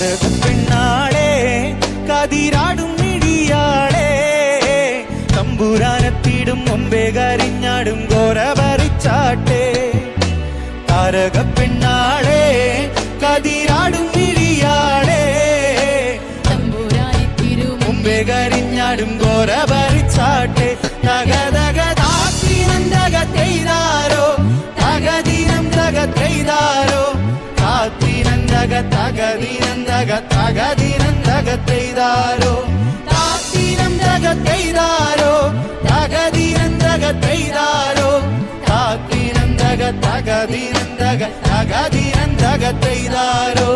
താരകപ്പെണ്ണാളെ കതിരാടും മിഴിയാളെ തമ്പുരാനെത്തിടും മുമ്പേ കരിഞ്ഞാടും ഗോരപറിച്ചാട്ടെ താരകപ്പെണ്ണാളെ കതിരാടും മിഴിയാളെ തമ്പുരാനെത്തിടും മുമ്പേ കരിഞ്ഞാടും ഗോരപറിച്ചാട്ടെ തകതകതാത്തിനന്തകത്തെയ്താരോ തകദിനം തകത്തെയ്താരോ താത്തിനന്തക തകദിനന്തക തകദിനന്തകത്തെയ്താരോ താത്തിനന്തകത്തെയ്താരോ തകദിനന്തകത്തെയ്താരോ താത്തിനന്തക തകദിനന്തക തകദിനന്തകത്തെയ്താരോ